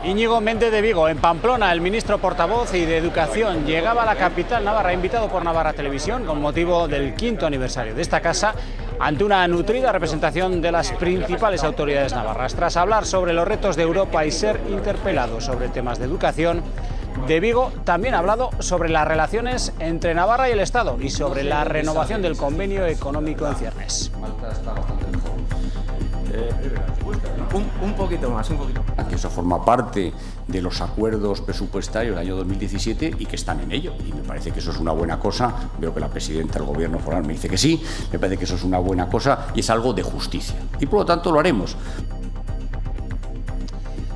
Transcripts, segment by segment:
Íñigo Méndez de Vigo, en Pamplona, el ministro portavoz y de Educación, llegaba a la capital navarra, invitado por Navarra Televisión con motivo del 5º aniversario de esta casa, ante una nutrida representación de las principales autoridades navarras. Tras hablar sobre los retos de Europa y ser interpelado sobre temas de educación, de Vigo también ha hablado sobre las relaciones entre Navarra y el Estado y sobre la renovación del convenio económico en ciernes. Un poquito más. Que eso forma parte de los acuerdos presupuestarios del año 2017 y que están en ello. Y me parece que eso es una buena cosa. Veo que la presidenta del Gobierno foral me dice que sí. Me parece que eso es una buena cosa y es algo de justicia. Y por lo tanto lo haremos.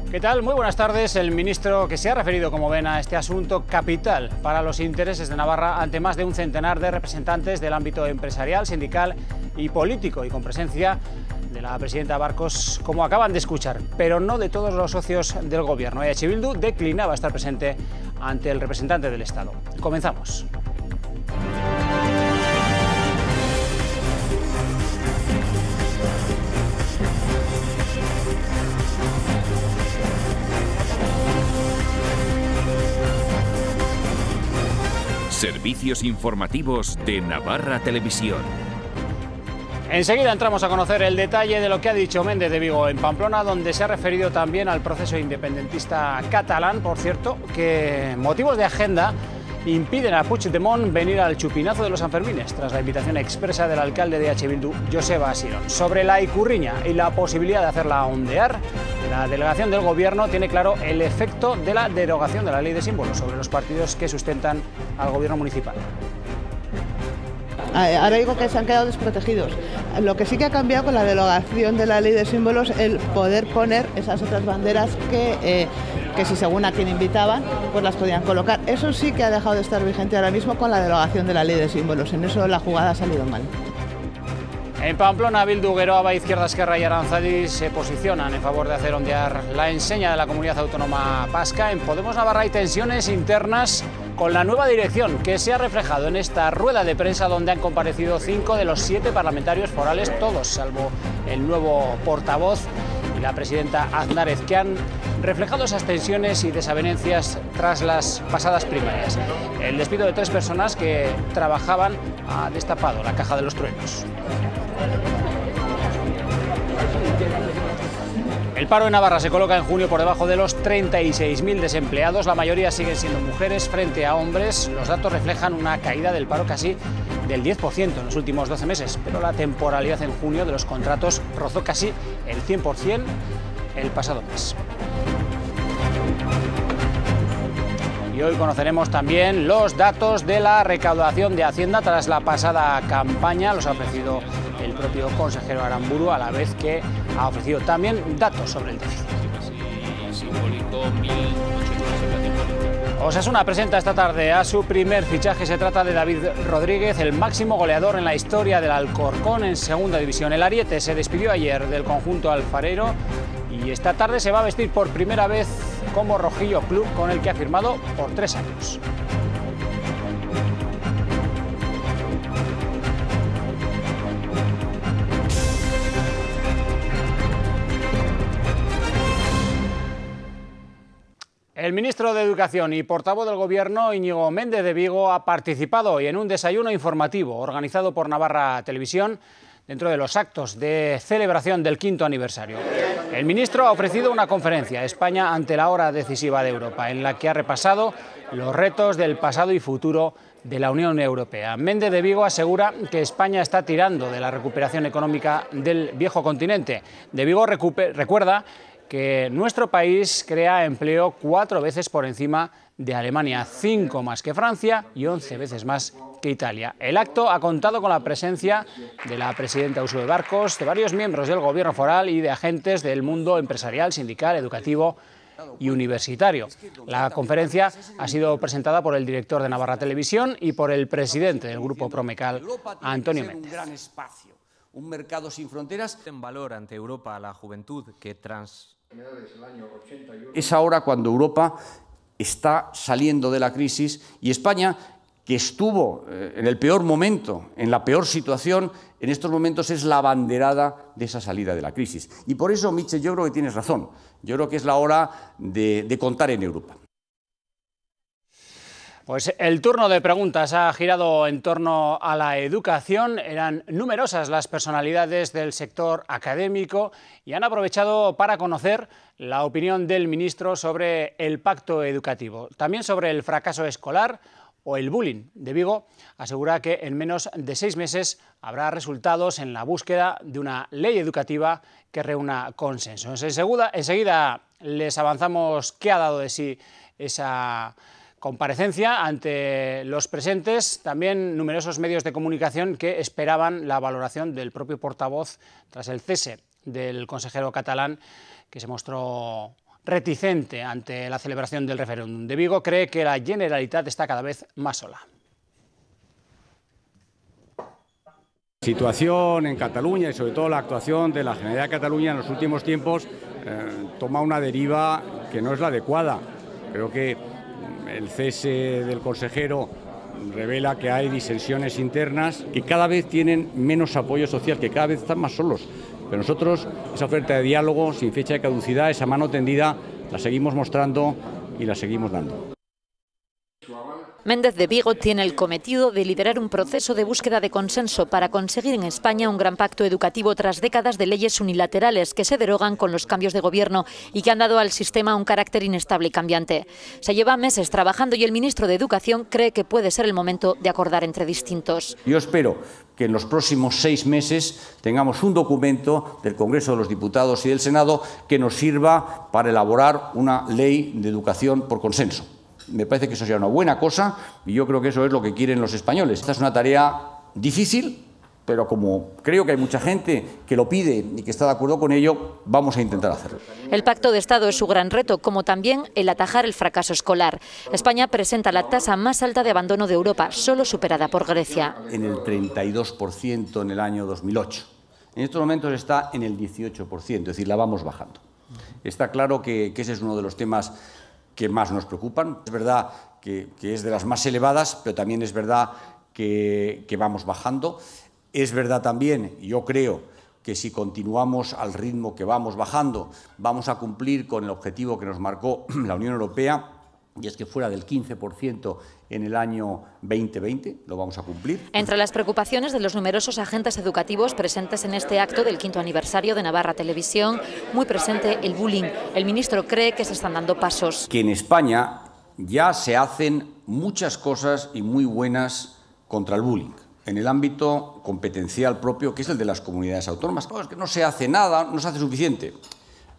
¿Qué tal? Muy buenas tardes. El ministro que se ha referido, como ven, a este asunto capital para los intereses de Navarra ante más de un centenar de representantes del ámbito empresarial, sindical y político, y con presencia de la presidenta Barcos, como acaban de escuchar, pero no de todos los socios del Gobierno. EH Bildu declinaba estar presente ante el representante del Estado. Comenzamos. Servicios informativos de Navarra Televisión. Enseguida entramos a conocer el detalle de lo que ha dicho Méndez de Vigo en Pamplona, donde se ha referido también al proceso independentista catalán, por cierto, que motivos de agenda impiden a Puigdemont venir al chupinazo de los Sanfermines, tras la invitación expresa del alcalde de EH Bildu, Joseba Asirón. Sobre la ikurriña y la posibilidad de hacerla ondear, la delegación del Gobierno tiene claro el efecto de la derogación de la ley de símbolos sobre los partidos que sustentan al Gobierno municipal. Ahora digo que se han quedado desprotegidos. Lo que sí que ha cambiado con la derogación de la ley de símbolos, el poder poner esas otras banderas que si según a quien invitaban, pues las podían colocar. Eso sí que ha dejado de estar vigente ahora mismo con la derogación de la ley de símbolos. En eso la jugada ha salido mal. En Pamplona, Bildu, Geroa, Izquierda Esquerra y Aranzadi se posicionan en favor de hacer ondear la enseña de la comunidad autónoma vasca. En Podemos Navarra hay tensiones internas con la nueva dirección, que se ha reflejado en esta rueda de prensa donde han comparecido 5 de los 7 parlamentarios forales, todos salvo el nuevo portavoz y la presidenta Aznárez, que han reflejado esas tensiones y desavenencias tras las pasadas primarias. El despido de 3 personas que trabajaban ha destapado la caja de los truenos. El paro en Navarra se coloca en junio por debajo de los 36.000 desempleados. La mayoría siguen siendo mujeres frente a hombres. Los datos reflejan una caída del paro casi del 10% en los últimos 12 meses, pero la temporalidad en junio de los contratos rozó casi el 100% el pasado mes. Y hoy conoceremos también los datos de la recaudación de Hacienda tras la pasada campaña. Los ha ofrecido el propio consejero Aramburu, a la vez que ha ofrecido también datos sobre el déficit. Osasuna presenta esta tarde a su primer fichaje. Se trata de David Rodríguez, el máximo goleador en la historia del Alcorcón en segunda división. El ariete se despidió ayer del conjunto alfarero y esta tarde se va a vestir por primera vez como rojillo club, con el que ha firmado por 3 años. El ministro de Educación y portavoz del Gobierno, Íñigo Méndez de Vigo, ha participado hoy en un desayuno informativo organizado por Navarra Televisión dentro de los actos de celebración del 5º aniversario. El ministro ha ofrecido una conferencia, España ante la hora decisiva de Europa, en la que ha repasado los retos del pasado y futuro de la Unión Europea. Méndez de Vigo asegura que España está tirando de la recuperación económica del viejo continente. De Vigo recuerda que nuestro país crea empleo 4 veces por encima de Alemania, 5 más que Francia y 11 veces más que Italia. El acto ha contado con la presencia de la presidenta Ursula Barcos, de varios miembros del Gobierno foral y de agentes del mundo empresarial, sindical, educativo y universitario. La conferencia ha sido presentada por el director de Navarra Televisión y por el presidente del Grupo Promecal, Antonio Méndez. Un mercado sin fronteras. En valor ante Europa la juventud que Es ahora cuando Europa está saliendo de la crisis y España que estuvo en el peor momento, en la peor situación, en estos momentos es la abanderada de esa salida de la crisis. Y por eso, Michel, yo creo que tienes razón. Yo creo que es la hora de contar en Europa. Pues el turno de preguntas ha girado en torno a la educación. Eran numerosas las personalidades del sector académico y han aprovechado para conocer la opinión del ministro sobre el pacto educativo, también sobre el fracaso escolar o el bullying. De Vigo asegura que en menos de 6 meses habrá resultados en la búsqueda de una ley educativa que reúna consenso. Enseguida les avanzamos qué ha dado de sí esa comparecencia ante los presentes, también numerosos medios de comunicación que esperaban la valoración del propio portavoz tras el cese del consejero catalán, que se mostró reticente ante la celebración del referéndum. De Vigo cree que la Generalitat está cada vez más sola. La situación en Cataluña y sobre todo la actuación de la Generalitat de Cataluña en los últimos tiempos toma una deriva que no es la adecuada. Creo que el cese del consejero revela que hay disensiones internas que cada vez tienen menos apoyo social, que cada vez están más solos. Pero nosotros esa oferta de diálogo sin fecha de caducidad, esa mano tendida, la seguimos mostrando y la seguimos dando. Méndez de Vigo tiene el cometido de liderar un proceso de búsqueda de consenso para conseguir en España un gran pacto educativo tras décadas de leyes unilaterales que se derogan con los cambios de gobierno y que han dado al sistema un carácter inestable y cambiante. Se lleva meses trabajando y el ministro de Educación cree que puede ser el momento de acordar entre distintos. Yo espero que en los próximos 6 meses tengamos un documento del Congreso de los Diputados y del Senado que nos sirva para elaborar una ley de educación por consenso. Me parece que eso sea una buena cosa y yo creo que eso es lo que quieren los españoles. Esta es una tarea difícil, pero como creo que hay mucha gente que lo pide y que está de acuerdo con ello, vamos a intentar hacerlo. El Pacto de Estado es su gran reto, como también el atajar el fracaso escolar. España presenta la tasa más alta de abandono de Europa, solo superada por Grecia. En el 32% en el año 2008. En estos momentos está en el 18%, es decir, la vamos bajando. Está claro que ese es uno de los temas que más nos preocupan. Es verdad que es de las más elevadas, pero también es verdad que vamos bajando. Es verdad también, yo creo, que si continuamos al ritmo que vamos bajando, vamos a cumplir con el objetivo que nos marcó la Unión Europea, y es que fuera del 15% en el año 2020, lo vamos a cumplir. Entre las preocupaciones de los numerosos agentes educativos presentes en este acto del 5º aniversario de Navarra Televisión, muy presente el bullying. El ministro cree que se están dando pasos. Que en España ya se hacen muchas cosas y muy buenas contra el bullying, en el ámbito competencial propio, que es el de las comunidades autónomas. Claro, es que no se hace nada, no se hace suficiente.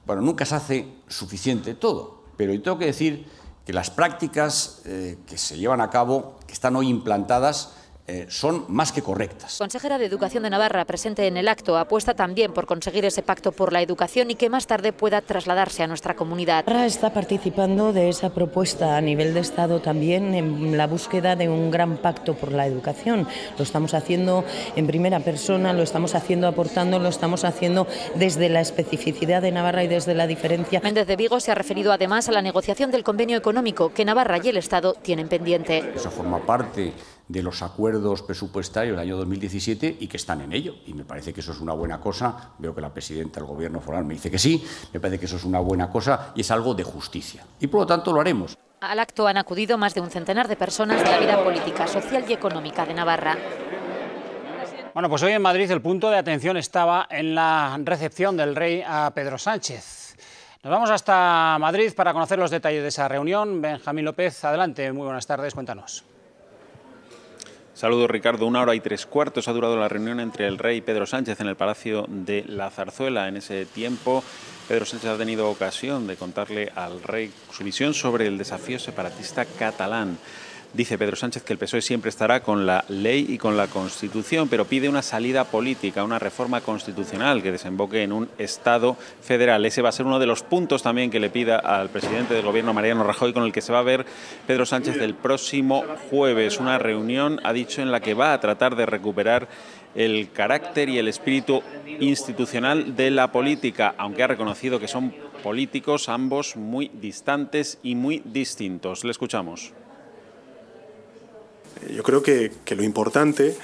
Bueno, nunca se hace suficiente todo, pero yo tengo que decir que las prácticas que se llevan a cabo, que están hoy implantadas, son más que correctas. Consejera de Educación de Navarra, presente en el acto, apuesta también por conseguir ese pacto por la educación y que más tarde pueda trasladarse a nuestra comunidad. Navarra está participando de esa propuesta a nivel de Estado también en la búsqueda de un gran pacto por la educación. Lo estamos haciendo en primera persona, lo estamos haciendo aportando, lo estamos haciendo desde la especificidad de Navarra y desde la diferencia. Méndez de Vigo se ha referido además a la negociación del convenio económico que Navarra y el Estado tienen pendiente. Eso forma parte de los acuerdos presupuestarios del año 2017 y que están en ello. Y me parece que eso es una buena cosa. Veo que la presidenta del Gobierno foral me dice que sí. Me parece que eso es una buena cosa y es algo de justicia. Y por lo tanto lo haremos. Al acto han acudido más de un centenar de personas de la vida política, social y económica de Navarra. Bueno, pues hoy en Madrid el punto de atención estaba en la recepción del rey a Pedro Sánchez. Nos vamos hasta Madrid para conocer los detalles de esa reunión. Benjamín López, adelante. Muy buenas tardes, cuéntanos. Saludos, Ricardo. 1 hora y 3/4 ha durado la reunión entre el rey y Pedro Sánchez en el Palacio de la Zarzuela. En ese tiempo, Pedro Sánchez ha tenido ocasión de contarle al rey su visión sobre el desafío separatista catalán. Dice Pedro Sánchez que el PSOE siempre estará con la ley y con la Constitución, pero pide una salida política, una reforma constitucional que desemboque en un Estado federal. Ese va a ser uno de los puntos también que le pida al presidente del Gobierno, Mariano Rajoy, con el que se va a ver Pedro Sánchez el próximo jueves. Una reunión, ha dicho, en la que va a tratar de recuperar el carácter y el espíritu institucional de la política, aunque ha reconocido que son políticos ambos muy distantes y muy distintos. Le escuchamos. Yo creo que lo importante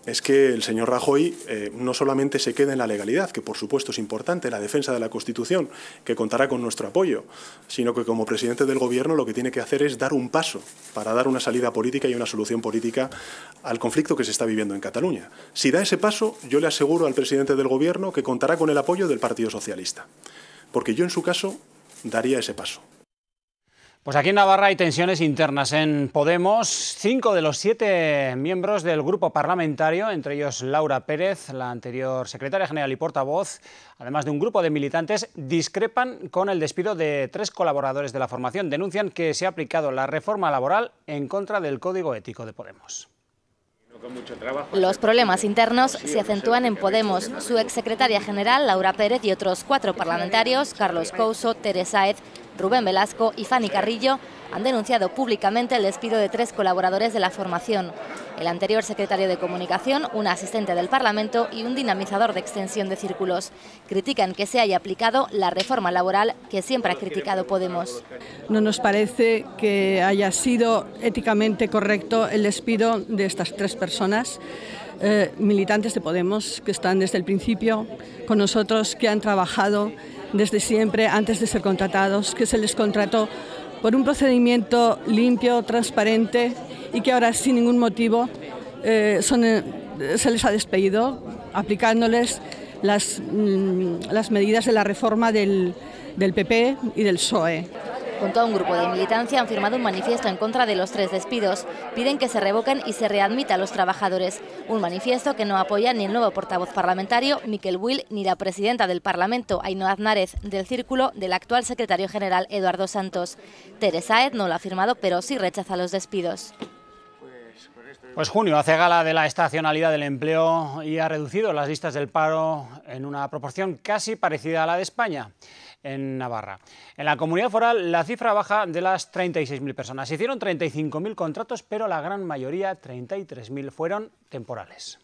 es que el señor Rajoy no solamente se quede en la legalidad, que por supuesto es importante, la defensa de la Constitución, que contará con nuestro apoyo, sino que como presidente del Gobierno lo que tiene que hacer es dar un paso para dar una salida política y una solución política al conflicto que se está viviendo en Cataluña. Si da ese paso, yo le aseguro al presidente del Gobierno que contará con el apoyo del Partido Socialista, porque yo en su caso daría ese paso. Pues aquí en Navarra hay tensiones internas en Podemos. 5 de los 7 miembros del grupo parlamentario, entre ellos Laura Pérez, la anterior secretaria general y portavoz, además de un grupo de militantes, discrepan con el despido de 3 colaboradores de la formación. Denuncian que se ha aplicado la reforma laboral en contra del Código Ético de Podemos. Los problemas internos se acentúan en Podemos. Su exsecretaria general, Laura Pérez, y otros 4 parlamentarios, Carlos Couso, Tere Sáez, Rubén Velasco y Fanny Carrillo, han denunciado públicamente el despido de 3 colaboradores de la formación. El anterior secretario de Comunicación, un asistente del Parlamento y un dinamizador de extensión de círculos. Critican que se haya aplicado la reforma laboral que siempre ha criticado Podemos. No nos parece que haya sido éticamente correcto el despido de estas 3 personas, militantes de Podemos, que están desde el principio con nosotros, que han trabajado desde siempre antes de ser contratados, que se les contrató por un procedimiento limpio, transparente y que ahora sin ningún motivo se les ha despedido aplicándoles las medidas de la reforma del PP y del PSOE. Junto a un grupo de militancia han firmado un manifiesto en contra de los 3 despidos. Piden que se revoquen y se readmita a los trabajadores. Un manifiesto que no apoya ni el nuevo portavoz parlamentario, Miquel Buil, ni la presidenta del Parlamento, Ainhoa Aznárez, del círculo del actual secretario general, Eduardo Santos. Tere Sáez no lo ha firmado, pero sí rechaza los despidos. Pues junio hace gala de la estacionalidad del empleo y ha reducido las listas del paro en una proporción casi parecida a la de España. En Navarra. En la comunidad foral la cifra baja de las 36.000 personas. Se hicieron 35.000 contratos, pero la gran mayoría, 33.000, fueron temporales.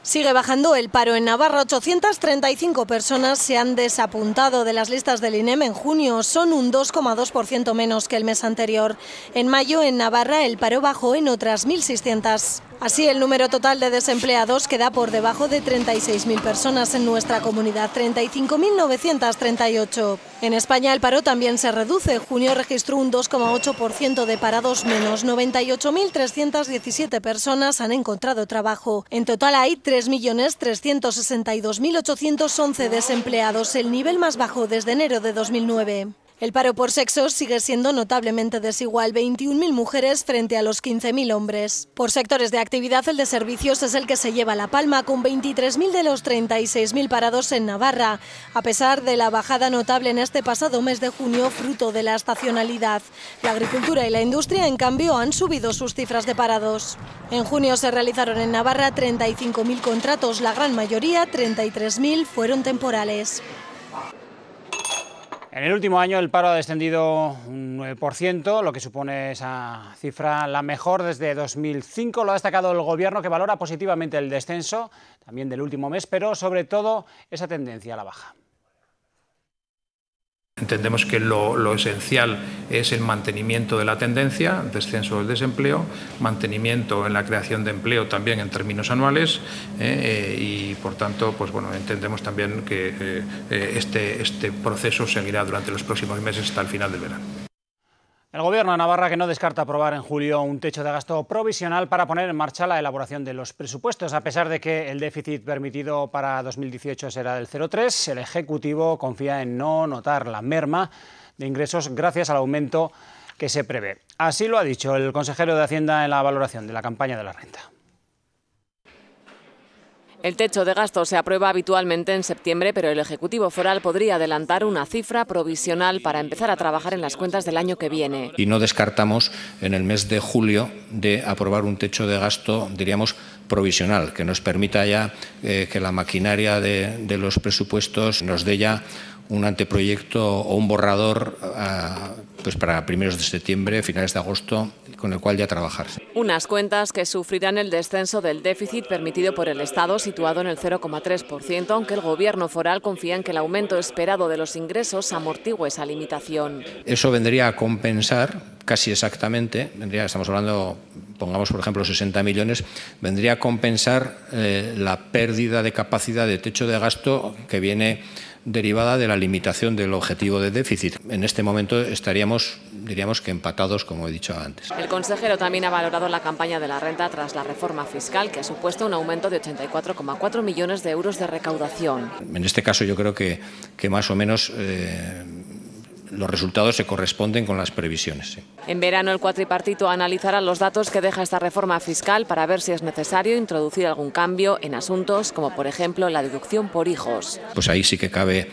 Sigue bajando el paro en Navarra. 835 personas se han desapuntado de las listas del INEM en junio. Son un 2,2% menos que el mes anterior. En mayo, en Navarra, el paro bajó en otras 1.600. Así, el número total de desempleados queda por debajo de 36.000 personas en nuestra comunidad, 35.938. En España el paro también se reduce. Junio registró un 2,8% de parados menos. 98.317 personas han encontrado trabajo. En total hay 3.362.811 desempleados, el nivel más bajo desde enero de 2009. El paro por sexos sigue siendo notablemente desigual, 21.000 mujeres frente a los 15.000 hombres. Por sectores de actividad, el de servicios es el que se lleva la palma, con 23.000 de los 36.000 parados en Navarra, a pesar de la bajada notable en este pasado mes de junio, fruto de la estacionalidad. La agricultura y la industria, en cambio, han subido sus cifras de parados. En junio se realizaron en Navarra 35.000 contratos, la gran mayoría, 33.000, fueron temporales. En el último año el paro ha descendido un 9%, lo que supone esa cifra la mejor desde 2005. Lo ha destacado el Gobierno, que valora positivamente el descenso, también del último mes, pero sobre todo esa tendencia a la baja. Entendemos que lo esencial es el mantenimiento de la tendencia, descenso del desempleo, mantenimiento en la creación de empleo también en términos anuales y, por tanto, pues bueno, entendemos también que este proceso seguirá durante los próximos meses hasta el final del verano. El Gobierno de Navarra, que no descarta aprobar en julio un techo de gasto provisional para poner en marcha la elaboración de los presupuestos. A pesar de que el déficit permitido para 2018 será del 0,3, el Ejecutivo confía en no notar la merma de ingresos gracias al aumento que se prevé. Así lo ha dicho el consejero de Hacienda en la valoración de la campaña de la renta. El techo de gasto se aprueba habitualmente en septiembre, pero el Ejecutivo Foral podría adelantar una cifra provisional para empezar a trabajar en las cuentas del año que viene. Y no descartamos en el mes de julio de aprobar un techo de gasto, diríamos, provisional, que nos permita ya que la maquinaria de los presupuestos nos dé ya un anteproyecto o un borrador pues para primeros de septiembre, finales de agosto, con el cual ya trabajarse. Unas cuentas que sufrirán el descenso del déficit permitido por el Estado, situado en el 0,3%, aunque el Gobierno foral confía en que el aumento esperado de los ingresos amortigüe esa limitación. Eso vendría a compensar casi exactamente, estamos hablando, pongamos por ejemplo 60 millones, vendría a compensar la pérdida de capacidad de techo de gasto que viene derivada de la limitación del objetivo de déficit. En este momento estaríamos, diríamos que empatados, como he dicho antes. El consejero también ha valorado la campaña de la renta tras la reforma fiscal, que ha supuesto un aumento de 84,4 millones de euros de recaudación. En este caso yo creo que más o menos los resultados se corresponden con las previsiones. Sí. En verano el cuatripartito analizará los datos que deja esta reforma fiscal para ver si es necesario introducir algún cambio en asuntos como por ejemplo la deducción por hijos. Pues ahí sí que cabe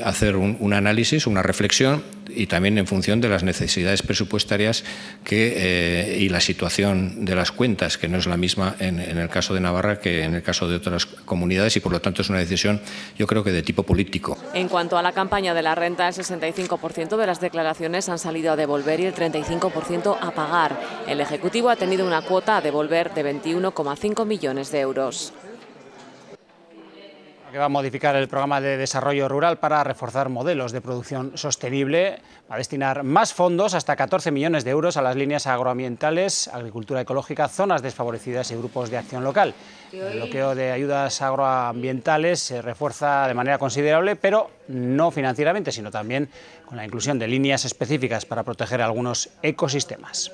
hacer un análisis, una reflexión y también en función de las necesidades presupuestarias y la situación de las cuentas, que no es la misma en el caso de Navarra que en el caso de otras comunidades y por lo tanto es una decisión yo creo que de tipo político. En cuanto a la campaña de la renta, el 65% de las declaraciones han salido a devolver y el 35% a pagar. El Ejecutivo ha tenido una cuota a devolver de 21,5 millones de euros. Que va a modificar el programa de desarrollo rural para reforzar modelos de producción sostenible, va a destinar más fondos, hasta 14 millones de euros, a las líneas agroambientales, agricultura ecológica, zonas desfavorecidas y grupos de acción local. El bloqueo de ayudas agroambientales se refuerza de manera considerable, pero no financieramente, sino también con la inclusión de líneas específicas para proteger algunos ecosistemas.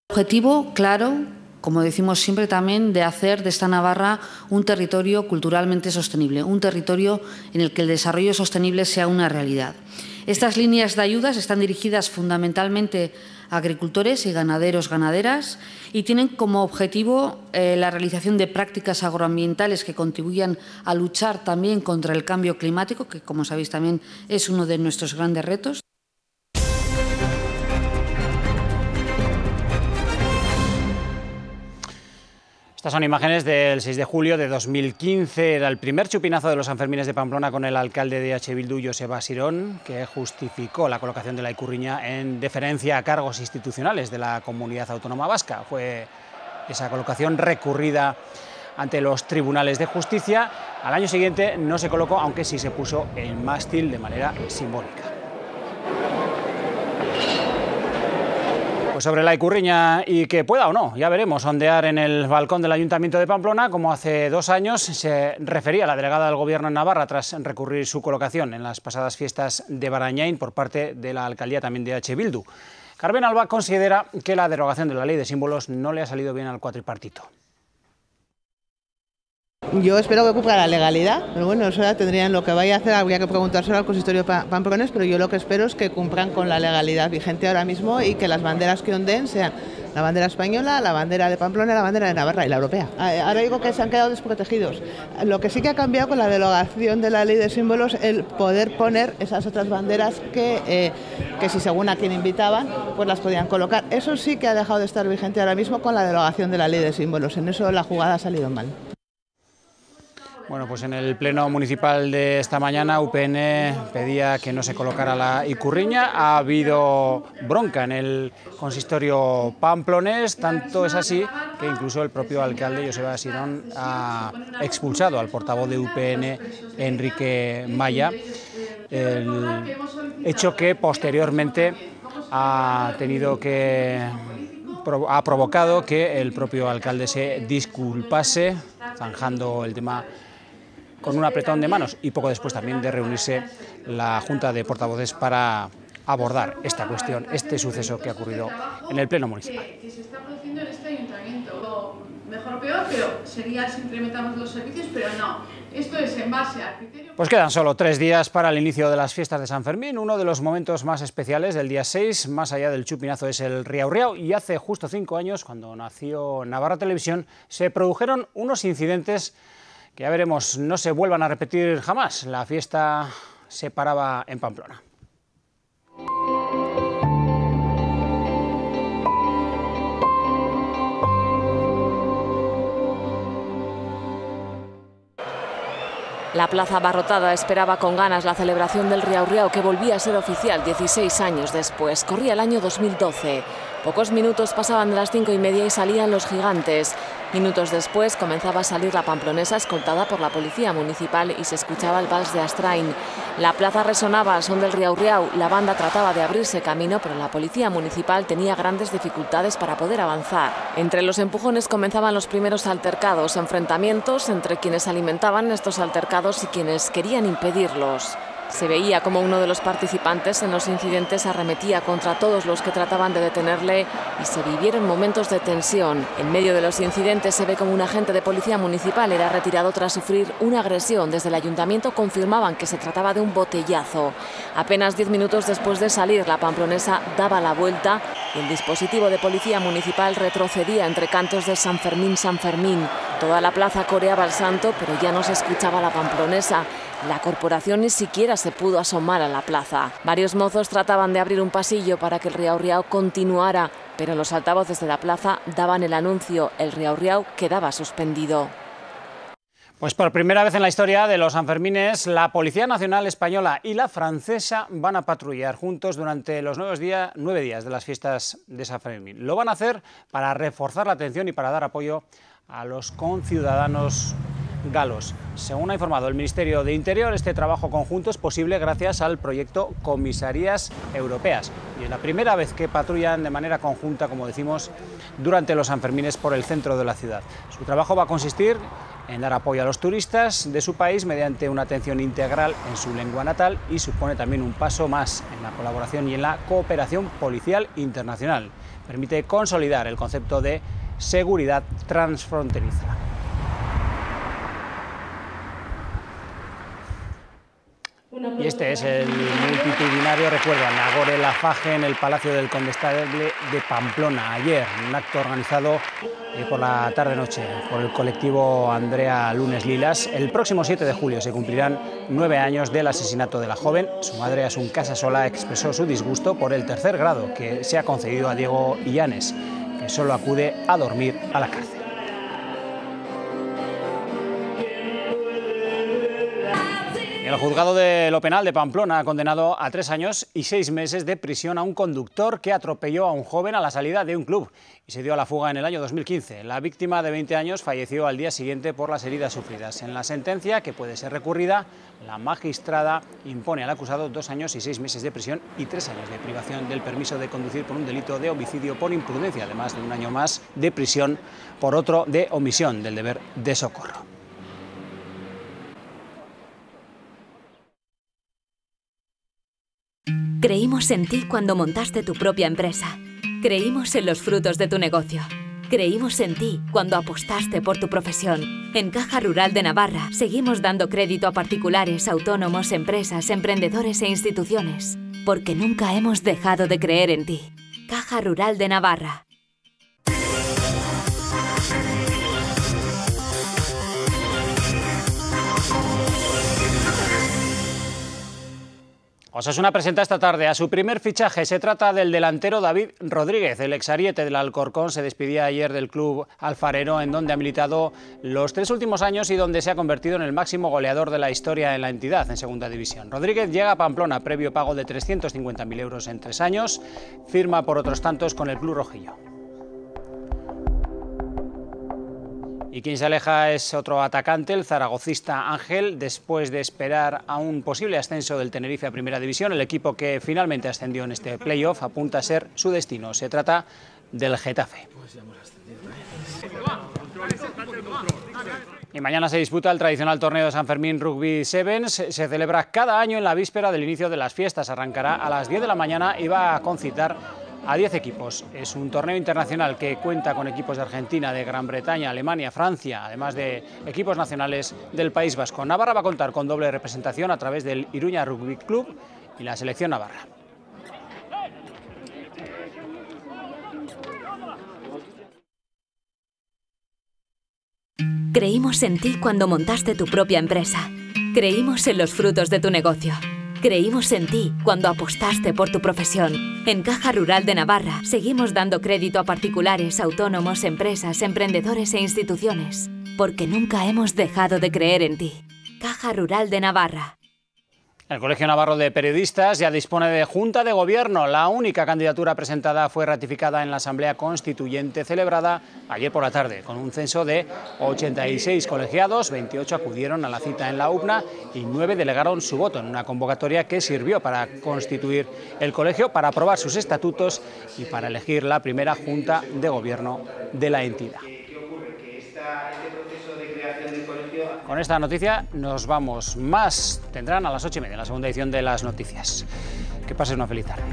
Objetivo claro, como decimos siempre también, de hacer de esta Navarra un territorio culturalmente sostenible, un territorio en el que el desarrollo sostenible sea una realidad. Estas líneas de ayudas están dirigidas fundamentalmente a agricultores y ganaderos-ganaderas y tienen como objetivo la realización de prácticas agroambientales que contribuyan a luchar también contra el cambio climático, que como sabéis también es uno de nuestros grandes retos. Estas son imágenes del 6 de julio de 2015. Era el primer chupinazo de los Sanfermines de Pamplona con el alcalde de H. Bildu, Joseba Sirón, que justificó la colocación de la ikurriña en deferencia a cargos institucionales de la Comunidad Autónoma Vasca. Fue esa colocación recurrida ante los tribunales de justicia. Al año siguiente no se colocó, aunque sí se puso el mástil de manera simbólica. Pues sobre la ikurriña y que pueda o no, ya veremos, ondear en el balcón del Ayuntamiento de Pamplona, como hace 2 años se refería la delegada del Gobierno en Navarra tras recurrir su colocación en las pasadas fiestas de Barañain por parte de la alcaldía también de H. Bildu. Carmen Alba considera que la derogación de la ley de símbolos no le ha salido bien al cuatripartito. Yo espero que cumpla la legalidad, pero bueno, eso ya tendrían lo que vaya a hacer, habría que preguntárselo al consistorio pamplonés, pero yo lo que espero es que cumplan con la legalidad vigente ahora mismo y que las banderas que ondeen sean la bandera española, la bandera de Pamplona, la bandera de Navarra y la europea. Ahora digo que se han quedado desprotegidos. Lo que sí que ha cambiado con la derogación de la ley de símbolos, el poder poner esas otras banderas que si según a quien invitaban, pues las podían colocar. Eso sí que ha dejado de estar vigente ahora mismo con la derogación de la ley de símbolos. En eso la jugada ha salido mal. Bueno, pues en el pleno municipal de esta mañana UPN pedía que no se colocara la ikurriña. Ha habido bronca en el consistorio pamplonés, tanto es así que incluso el propio alcalde Joseba Sirón ha expulsado al portavoz de UPN, Enrique Maya, el hecho que posteriormente ha provocado que el propio alcalde se disculpase, zanjando el tema con un apretón de manos y poco después también de reunirse la Junta de Portavoces para abordar esta cuestión, este suceso que ha ocurrido en el pleno municipal. Que se está produciendo en este ayuntamiento, mejor o peor, pero sería si incrementamos los servicios, pero no. Esto es en base al criterio... Pues quedan solo 3 días para el inicio de las fiestas de San Fermín. Uno de los momentos más especiales del día 6, más allá del chupinazo, es el Riau Riau. Y hace justo 5 años, cuando nació Navarra Televisión, se produjeron unos incidentes que ya veremos no se vuelvan a repetir jamás. La fiesta se paraba en Pamplona. La plaza abarrotada esperaba con ganas la celebración del Riau Riau, que volvía a ser oficial 16 años después. Corría el año 2012. Pocos minutos pasaban de las 5:30 y salían los gigantes. Minutos después comenzaba a salir la pamplonesa escoltada por la policía municipal y se escuchaba el vals de Astrain. La plaza resonaba al son del Riau Riau. La banda trataba de abrirse camino, pero la policía municipal tenía grandes dificultades para poder avanzar. Entre los empujones comenzaban los primeros altercados, enfrentamientos entre quienes alimentaban estos altercados y quienes querían impedirlos. Se veía como uno de los participantes en los incidentes arremetía contra todos los que trataban de detenerle y se vivieron momentos de tensión. En medio de los incidentes se ve como un agente de policía municipal era retirado tras sufrir una agresión. Desde el ayuntamiento confirmaban que se trataba de un botellazo. Apenas 10 minutos después de salir, la pamplonesa daba la vuelta y el dispositivo de policía municipal retrocedía entre cantos de San Fermín, San Fermín. Toda la plaza coreaba el santo, pero ya no se escuchaba la pamplonesa. La corporación ni siquiera se pudo asomar a la plaza. Varios mozos trataban de abrir un pasillo para que el Riau Riau continuara, pero los altavoces de la plaza daban el anuncio: el Riau Riau quedaba suspendido. Pues por primera vez en la historia de los Sanfermines, la Policía Nacional Española y la francesa van a patrullar juntos durante los 9 días de las fiestas de San Fermín. Lo van a hacer para reforzar la atención y para dar apoyo a los conciudadanos galos. Según ha informado el Ministerio de Interior, este trabajo conjunto es posible gracias al proyecto Comisarías Europeas y es la primera vez que patrullan de manera conjunta, como decimos, durante los Sanfermines por el centro de la ciudad. Su trabajo va a consistir en dar apoyo a los turistas de su país mediante una atención integral en su lengua natal y supone también un paso más en la colaboración y en la cooperación policial internacional. Permite consolidar el concepto de seguridad transfronteriza. Y este es el multitudinario recuerdo a Nagore Laffage en el Palacio del Condestable de Pamplona. Ayer, un acto organizado por la tarde-noche por el colectivo Andrea Lunes Lilas. El próximo 7 de julio se cumplirán 9 años del asesinato de la joven. Su madre, Asun Casasola, expresó su disgusto por el tercer grado que se ha concedido a Diego Illanes, que solo acude a dormir a la cárcel. El juzgado de lo penal de Pamplona ha condenado a 3 años y 6 meses de prisión a un conductor que atropelló a un joven a la salida de un club y se dio a la fuga en el año 2015. La víctima de 20 años falleció al día siguiente por las heridas sufridas. En la sentencia, que puede ser recurrida, la magistrada impone al acusado 2 años y 6 meses de prisión y 3 años de privación del permiso de conducir por un delito de homicidio por imprudencia, además de 1 año más de prisión por otro de omisión del deber de socorro. Creímos en ti cuando montaste tu propia empresa. Creímos en los frutos de tu negocio. Creímos en ti cuando apostaste por tu profesión. En Caja Rural de Navarra seguimos dando crédito a particulares, autónomos, empresas, emprendedores e instituciones. Porque nunca hemos dejado de creer en ti. Caja Rural de Navarra. Osasuna presenta esta tarde a su primer fichaje. Se trata del delantero David Rodríguez. El exariete del Alcorcón se despedía ayer del club alfarero, en donde ha militado los 3 últimos años y donde se ha convertido en el máximo goleador de la historia en la entidad en segunda división. Rodríguez llega a Pamplona previo pago de 350.000 euros en 3 años. Firma por otros tantos con el club rojillo. Y quien se aleja es otro atacante, el zaragocista Ángel. Después de esperar a un posible ascenso del Tenerife a Primera División, el equipo que finalmente ascendió en este playoff apunta a ser su destino. Se trata del Getafe. Y mañana se disputa el tradicional torneo de San Fermín Rugby Sevens. Se celebra cada año en la víspera del inicio de las fiestas. Arrancará a las 10 de la mañana y va a concitar a 10 equipos. Es un torneo internacional que cuenta con equipos de Argentina, de Gran Bretaña, Alemania, Francia, además de equipos nacionales del País Vasco. Navarra va a contar con doble representación a través del Iruña Rugby Club y la selección navarra. Creímos en ti cuando montaste tu propia empresa. Creímos en los frutos de tu negocio. Creímos en ti cuando apostaste por tu profesión. En Caja Rural de Navarra seguimos dando crédito a particulares, autónomos, empresas, emprendedores e instituciones. Porque nunca hemos dejado de creer en ti. Caja Caja Rural de Navarra. El Colegio Navarro de Periodistas ya dispone de Junta de Gobierno. La única candidatura presentada fue ratificada en la Asamblea Constituyente celebrada ayer por la tarde. Con un censo de 86 colegiados, 28 acudieron a la cita en la UPNA y 9 delegaron su voto en una convocatoria que sirvió para constituir el colegio, para aprobar sus estatutos y para elegir la primera Junta de Gobierno de la entidad. Con esta noticia nos vamos. Más tendrán a las 8:30 en la segunda edición de las noticias. Que pases una feliz tarde.